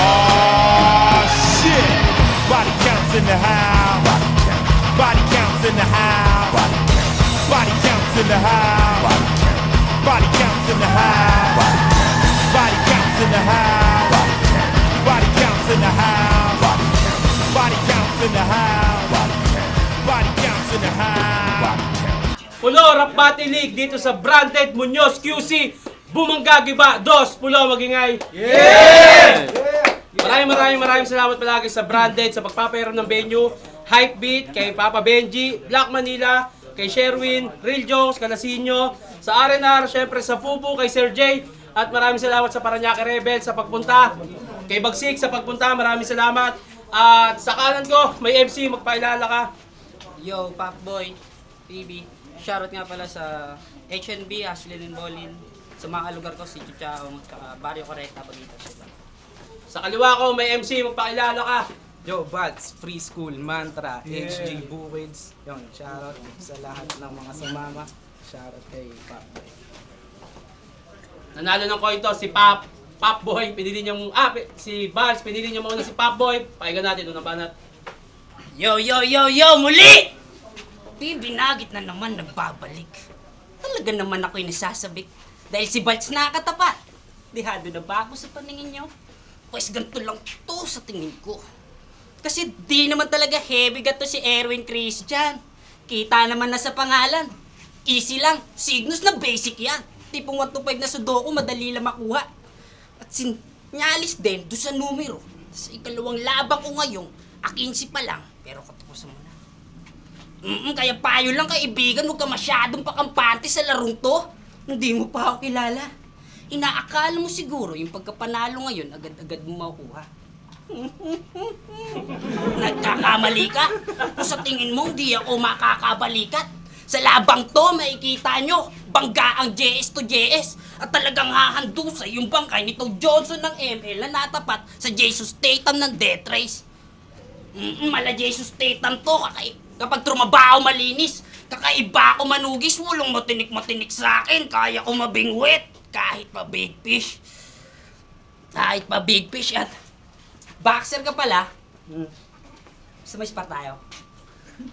Oh shit! Body counts in the house. Body counts in the house. Body counts in the house. Body counts in the house. Body counts in the house. Body counts in the house. Body counts in the house. Body counts in the house. Pulo, Rap Battle League dito sa Branded Muñoz QC. Bumanggagiba, dos, pulo, magingay. Maraming salamat palagi sa Branded, sa pagpapairam ng venue, Hypebeat, kay Papa Benji, Black Manila, kay Sherwin, Real Jokes, Calasinho, sa R&R, syempre sa Fubu, kay Sir J, at maraming salamat sa Paranaque Rebel sa pagpunta, kay Bagsik sa pagpunta, maraming salamat. At sa kanan ko, may MC, magpailala ka. Yo, Popboy, PB. Shoutout nga pala sa HNB, Ashlyn and Bolin. Sa mga lugar ko, si Chuchaong, at Barrio Correcta, Bagita sila. Sa kaliwa ko, may MC, magpakilala ka. Yo, Bats, Free School, Mantra, HG Buwids. Yun, shoutout sa lahat ng mga sumama. Shoutout kay Popboy. Nanalo ng coin to, si Popboy, pinili niya si Vals, pinili niya muna si Popboy. Pakinggan natin, unang banat. Yo, muli! Binagit na naman nagbabalik. Talaga naman ako'y nasasabik. Dahil si Balts nakatapat. Dihado na ba ako sa paningin nyo? Pues ganito lang to sa tingin ko. Kasi di naman talaga heavy gato si Erwin Christian. Kita naman na sa pangalan. Easy lang. Signos na basic yan. Tipong 1 to 5 na sudoku, madali lang makuha. At sinyalis din doon sa numero. Sa ikalawang labang ko ngayon, 15 pa lang. Pero katapusan mo na. Kaya payo lang kaibigan, huwag ka masyadong pakampante sa larong to. Hindi mo pa ako kilala. Inaakala mo siguro yung pagkapanalo ngayon, agad-agad mo makukuha. Nagkakamali ka? Kung sa tingin mo, hindi ako makakabalikat. Sa labang to, makikita nyo, bangga ang JS to JS. At talagang hahandusa yung bangkay nitong Johnson ng ML na natapat sa Jesus Statham ng Death Race. Mala Jesus Statham to, kapag trumabaho malinis, kakaiba ako manugis, walang matinik-matinik sa akin, kaya ko mabingwit. Kahit pa big fish. Kahit pa big fish at boxer ka pala. Sa may spot tayo.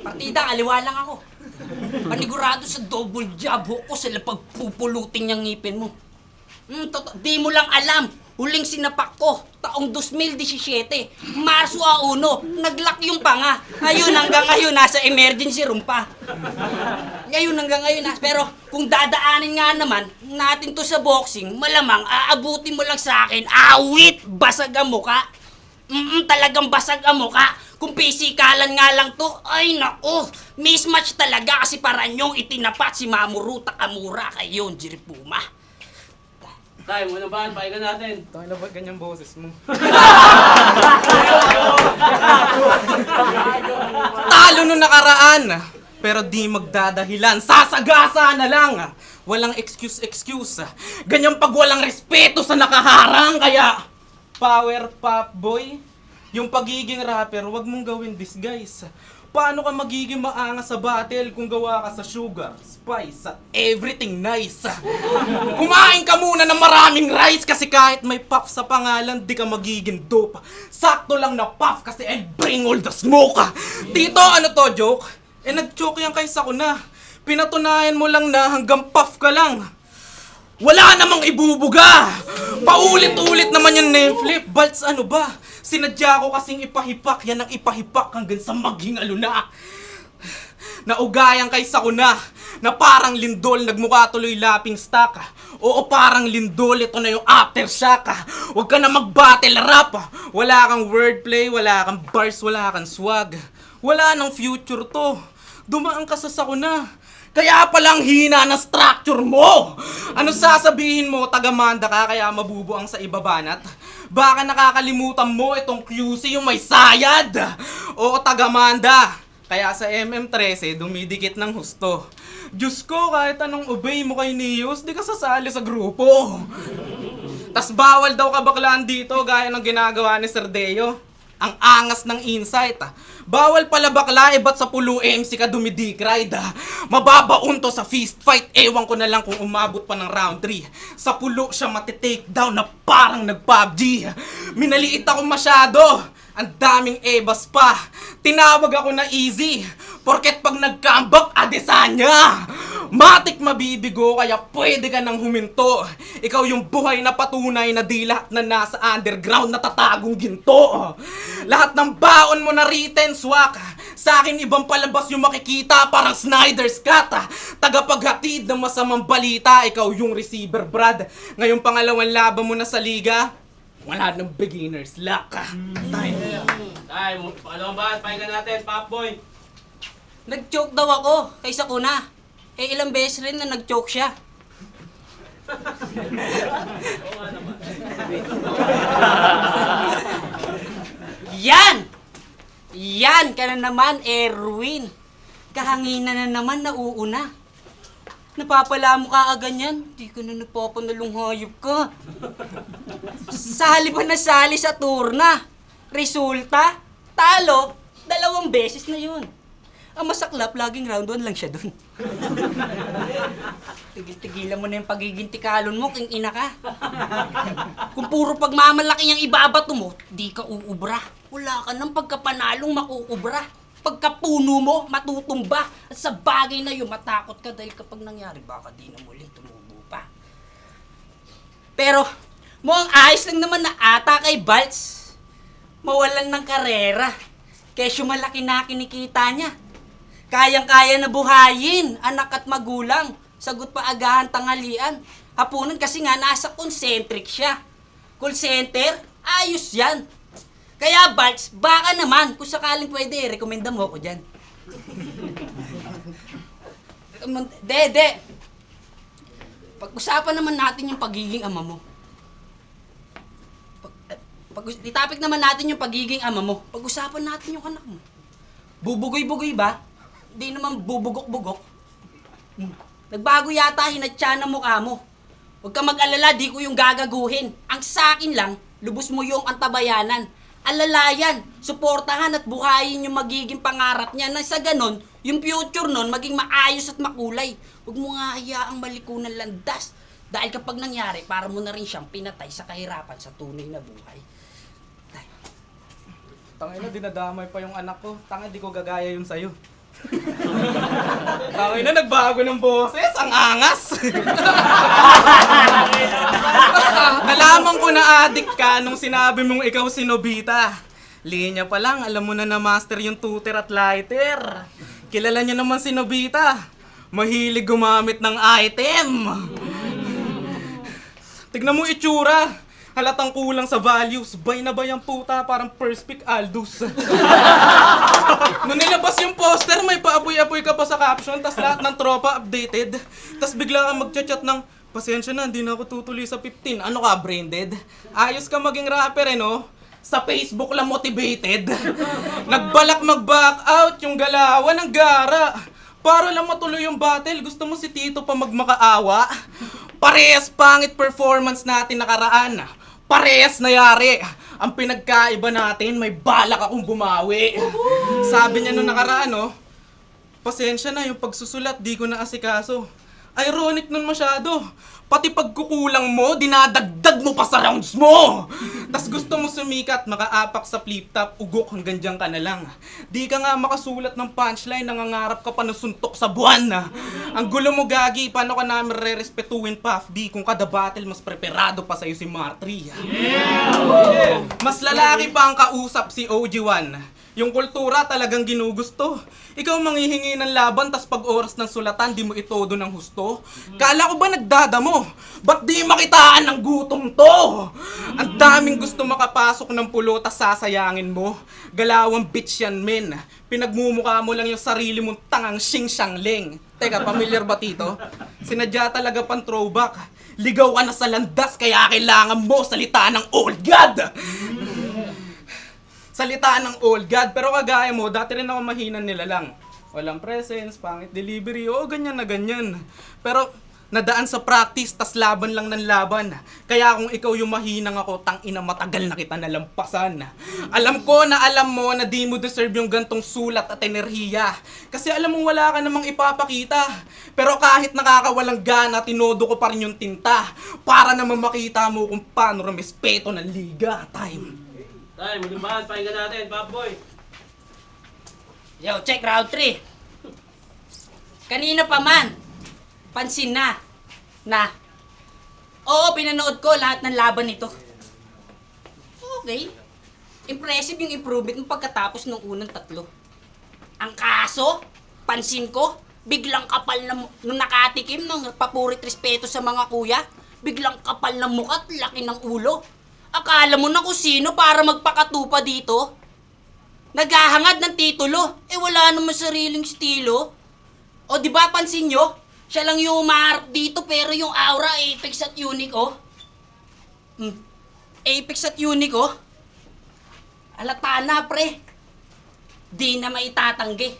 Partida, aliwa lang ako. Panigurado sa double jab ko sila pagpupulutin niyang ngipin mo. Di mo lang alam. Huling sinapak ko, taong 2017, Marso 1, naglock yung panga. Ngayon hanggang ngayon, nasa emergency room pa. Pero kung dadaanin nga naman natin to sa boxing, malamang aabutin mo lang sa akin, awit, basag ang muka. Talagang basag ang muka. Kung pisikalan nga lang to, ay nako, mismatch talaga kasi Paranyong itinapat si Mamoru Takamura kay Yonjiri Puma. Tayo, unang banat, pakinggan natin. Tayo na ba ganyang boses mo? Talo nung nakaraan, pero di magdadahilan. Sasagasa na lang. Walang excuse. Ganyang pag walang respeto sa nakaharang. Kaya, Power Pop Boy, yung pagiging rapper, wag mong gawin disguise. Paano ka magiging maangas sa battle kung gawa ka sa sugar, spice, at everything nice? Kumain ka muna ng maraming rice kasi kahit may puff sa pangalan, di ka magiging dope. Sakto lang na puff kasi I bring all the smoke. Tito, ano to, joke? Nag-joke yan kay Sakuna. Pinatunayan mo lang na hanggang puff ka lang. Wala namang ibubuga! Paulit-ulit naman yung name flip. Balts, ano ba? Sinadya ko kasing ipahipak. Yan ang ipahipak hanggang sa maging aluna. Naugayan kay Sakuna na parang lindol, nagmukha tuloy laping stock. Oo, parang lindol, ito na yung aftershock. Huwag ka na mag-battle rap. Wala kang wordplay, wala kang bars, wala kang swag. Wala nang future to. Dumaan ka sa Sakuna. Kaya palang hina ng structure mo! Ano sasabihin mo, taga-manda ka kaya mabubuang sa ibabanat? Baka nakakalimutan mo itong QC yung may sayad! Oo, taga-manda! Kaya sa MM13, dumidikit ng husto. Diyos ko, kahit anong obey mo kay Neos, di ka sasali sa grupo. Tas bawal daw kabaklaan dito gaya ng ginagawa ni Sir Deo. Ang angas ng insight. Bawal pala bakla, ba't sa pulo MC ka dumidik ride? Mababaon to sa fist fight, ewan ko na lang kung umabot pa ng round 3. Sa pulo siya matitake down na parang nag-PUBG. Minaliit ako masyado, ang daming ebas pa. Tinawag ako na easy, porket pag nag-comeback, adesanya. Matik mabibigo kaya pwede ka nang huminto. Ikaw yung buhay na patunay na di lahat na nasa underground natatagong ginto. Lahat ng baon mo na written swak. Sa akin ibang palabas yung makikita parang Snyder's Cut. Tagapaghatid ng masamang balita, ikaw yung receiver Brad. Ngayong pangalawang laban mo na sa liga, wala nang beginner's luck. Ay, ano ba? Pakinggan natin, Popboy. Nag-choke daw ako kay Sakuna. Ilang beses rin na nag-choke siya. Yan! Yan ka na naman, Erwin. Kahanginan na naman, nauuna. Napapala mo ka ganyan. Di ka na napapanalong hayop ka. Sali pa na sali sa turna. Resulta, talo, 2 beses na yun. Ang masaklap, laging round 1 lang siya dun. Tigil-tigilan mo na yung pagiging tikalon mo, king ina ka. Kung puro pagmamalaki yung ibabato mo, di ka uubra. Wala ka ng pagkapanalong makuubra. Pagkapuno mo, matutumba. At sa bagay na yun, matakot ka dahil kapag nangyari, baka di na muling tumubo pa. Pero, mukhang ayos lang naman na ata kay Balts. Mawalan ng karera. Kesyo malaki na kinikita niya. Kayang-kaya na buhayin, anak at magulang. Sagot pa agahan tanghalian. Hapunan kasi nga nasa concentric siya. Call center, ayos yan. Kaya Balts, baka naman, kung sakaling pwede, rekomenda mo ako dyan. Dede, pag-usapan naman natin yung pagiging ama mo. Itapik naman natin yung pagiging ama mo. Pag-usapan natin yung anak mo. Bubugoy-bugoy ba? Di naman bubugok-bugok. Nagbago yata hinatya ng mukha mo. Huwag ka mag-alala, di ko yung gagaguhin. Ang sakin lang, lubos mo yung antabayanan. Alalayan, suportahan at buhayin yung magiging pangarap niya na sa ganon, yung future nun maging maayos at makulay. Huwag mo nga hayaang maliko ng landas. Dahil kapag nangyari, para mo na rin siyang pinatay sa kahirapan sa tunay na buhay. Tangina, dinadamay pa yung anak ko. Tangina, di ko gagaya yung sayo. Tangina, nagbago ng boses. Ang angas! Nalaman ko na addict ka nung sinabi mong ikaw si Nobita. Linya pa lang, alam mo na na master yung tutor at lighter. Kilala niya naman si Nobita. Mahilig gumamit ng item. Tignan mo itsura. Halatang kulang sa values. Bay na bay ang puta, parang first pick Aldous. Nung nilabas yung poster, may paapoy-apoy ka pa sa caption, tas lahat ng tropa updated. Tas bigla kang magchat-chat ng, pasensya na, hindi na ako tutuloy sa 15. Ano ka, brain dead? Ayos ka maging rapper, no? Sa Facebook lang motivated. Nagbalak mag-back out yung galawan ng gara. Para lang matuloy yung battle, gusto mo si Tito pa magmakaawa? Parehas pangit performance natin nakaraan. Parehas na yari. Ang pinagkaiba natin, may balak akong bumawi. Sabi niya nung nakaraan, no? Pasensya na, yung pagsusulat, di ko na asikaso. Ironic nun masyado. Pati pagkukulang mo, dinadagdag mo pa sa rounds mo. Tas gusto mo sumikat, makaapak sa flip-top, ugok hanggang dyan ka na lang. Di ka nga makasulat ng punchline, nangangarap ka pa na suntok sa buwan. Ang gulo mo gagi, paano ka namin re-respetuin pa? Di kung kada battle, mas preparado pa sa'yo si Martri. Mas lalaki pa ang kausap si OG1. Yung kultura talagang ginugusto. Ikaw manghihingi ng laban, tas pag oras ng sulatan, di mo itodo ng husto. Kala ko ba nagdadamo? Ba't di makitaan ng gutom to? Ang daming gusto makapasok ng pulo, tas sasayangin mo. Galawang bitch yan, men. Pinagmumukha mo lang yung sarili mong tangang sing-siyang-ling. Teka, familiar ba tito? Sinadya talaga pang throwback. Ligaw ka na sa landas, kaya kailangan mo salita ng old god. Salita ng old god, pero kagaya mo, dati rin ako mahinan nila lang. Walang presence, pangit delivery, oo, ganyan na ganyan. Pero nadaan sa practice, tas laban lang ng laban. Kaya kung ikaw yung mahinang ako, tangina matagal na kita nalampasan. Alam ko na alam mo na di mo deserve yung gantong sulat at enerhiya. Kasi alam mo wala ka namang ipapakita. Pero kahit nakakawalang gana, tinodo ko pa rin yung tinta. Para naman makita mo kung paano rumespeto ng liga. Time. Tay, muling bahan, pakinggan natin, Pop Boy. Yo, check round 3. Kanina pa man, pansin na. Oo, pinanood ko lahat ng laban nito. Okay. Impressive yung improvement ng pagkatapos ng unang tatlo. Ang kaso, pansin ko, biglang kapal na nung nakatikim ng papurit respeto sa mga kuya, biglang kapal na mukha at laki ng ulo. Akala mo na kung sino para magpakatupa dito? Naghahangad ng titulo, wala naman sariling estilo. O di ba pansin nyo? Siya lang yung umaharap dito pero yung aura apex at unique oh. Apex at unique oh. Alata na pre. Di na maitatanggi.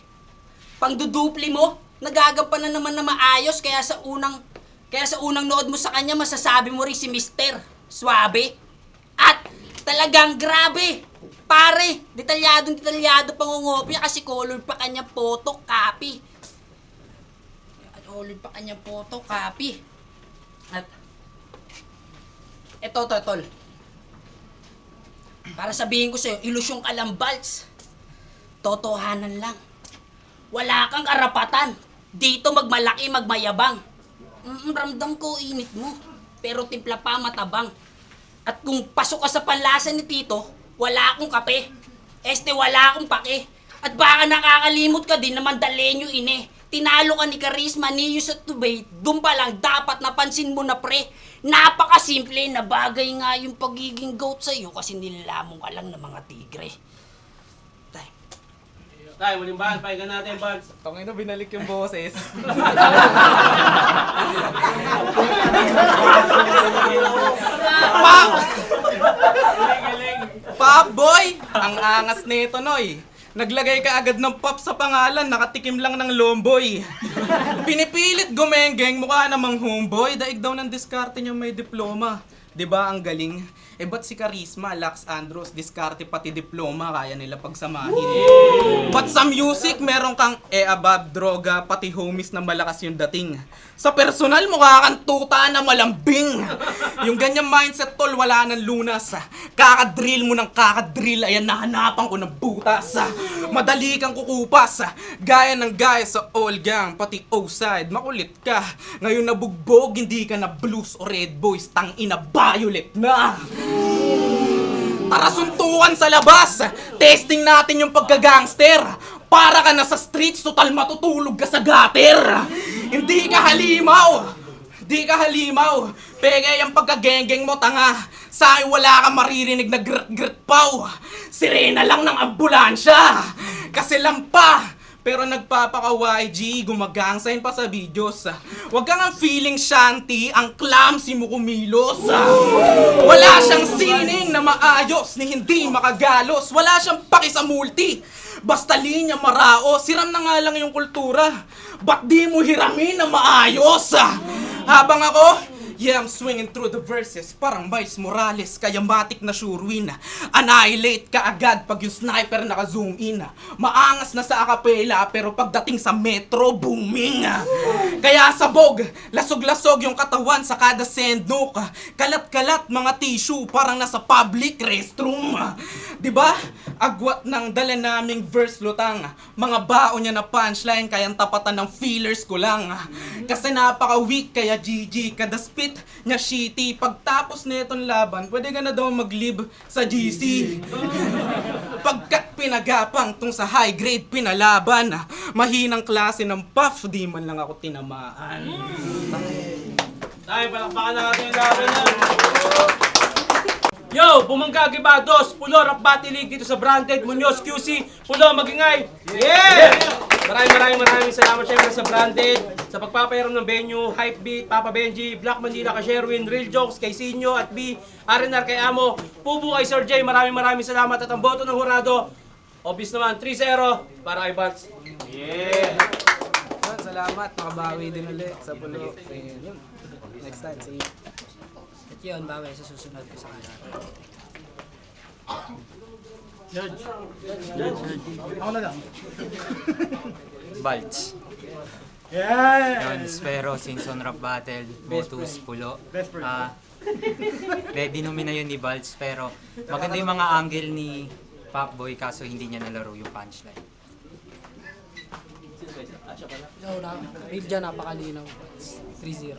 Pangdudupli mo, nagagampanan naman na maayos kaya sa unang nood mo sa kanya masasabi mo rin si Mr. Suabe. At talagang grabe. Pare, detalyado pangungopia kasi colored pa kanyang photo copy. Colored pa kanyang photo copy. At eto tol. Para sabihin ko sa'yo, ilusyong ka lang, Balts. Totohanan lang. Wala kang karapatan. Dito magmalaki, magmayabang. Ramdam ko init mo. Pero timpla pa matabang. At kung pasok ka sa panlasa ni Tito, wala akong kape. Wala akong pake. At baka nakakalimot ka din na Mandalenyo ine. Tinalo ka ni Charisma, Niyo sa Tubay. Doon pa lang dapat napansin mo na pre. Napakasimple na bagay nga yung pagiging goat sa'yo kasi nilalamong ka lang ng mga tigre. Tay, muling bahan, pakinggan natin, Balts. Tangina, binalik yung boses. Pop boy! Ang angas nito, Noy. Naglagay ka agad ng pop sa pangalan, nakatikim lang ng lomboy. Pinipilit gumenggeng, mukha namang homeboy. Daig daw ng diskarte niya may diploma. Diba ang galing? Ba't si Charisma, Lax Andros, diskarte pati diploma, kaya nila pagsamahin? Ba't sa music, meron kang above, droga, pati homies na malakas yung dating? Sa personal, mukha kang tuta na malambing. Yung ganyang mindset, tol, wala nang lunas. Kakadrill mo ng kakadrill, ayan nahanapan ko ng butas. Madali kang kukupas, gaya ng gaya sa all gang, pati O-side, makulit ka. Ngayon nabugbog, hindi ka na blues o red boys, tangina violet na. Tara suntukan sa labas! Testing natin yung pagka-gangster! Para ka na sa streets, total matutulog ka sa gutter! Hindi ka halimaw! Di ka halimaw! Pege yung pagka-geng-geng mo, tanga! Sa akin wala kang maririnig na grt-grt paw! Sirena lang ng ambulansya! Kasi lampa! Pero nagpapaka-YG, gumagangsign pa sa videos. Huwag kang ang feeling shanty, ang clumsy mo kumilos. Wala siyang sining na maayos, ni hindi makagalos. Wala siyang paki sa multi, basta linya marao. Siram na nga lang yung kultura, ba't di mo hiramin na maayos? Habang ako, Yeah, I'm swinging through the verses, parang Miles Morales, kaya matik na sure win. Annihilate ka agad pag yung sniper naka-zoom in. Maangas na sa akapela, pero pagdating sa metro, booming. Kaya sabog, lasog-lasog yung katawan sa kada sendok. Kalat-kalat mga tissue, parang nasa public restroom. Diba? Agwat ng dala naming verse lutang. Mga baon niya na punchline, kayang tapatan ng feelers ko lang. Kasi napaka-weak, kaya GG. Kada spit niya shitty. Pagtapos na itong laban, pwede ka na daw mag-live sa GC. Pagkat pinagapang tong sa high grade pinalaban. Mahinang klase ng puff, di man lang ako tinamaan. Tayo, palakpakan na natin yung laban na. Yo, bumangga Gibados, Pulo, Rap Battle League dito sa Branded, Munoz, QC, Pulo, magingay! Yeah! Maraming salamat syempre sa Branded, sa pagpapairam ng venue, Hypebeat, Papa Benji, Black Manila, kay Sherwin, Real Jokes, kay Sinyo at B, R&R kay Amo, Pubu kay Sir J, maraming salamat at ang boto ng hurado, obvious naman, 3-0 para kay Balts. Yeah! Salamat, makabawi din ulit sa Pulo. Yun. Next time, see you. At yun, bawi sa susunod ko sa kanila. Balts. Yun, Spero, Sinson Rap Battle, Motus, Pulo. Ready na yun ni Balts, pero maganda yung mga angle ni Pacboy kaso hindi niya nalaro yung punchline. Real dyan, napakalinaw. 3-0.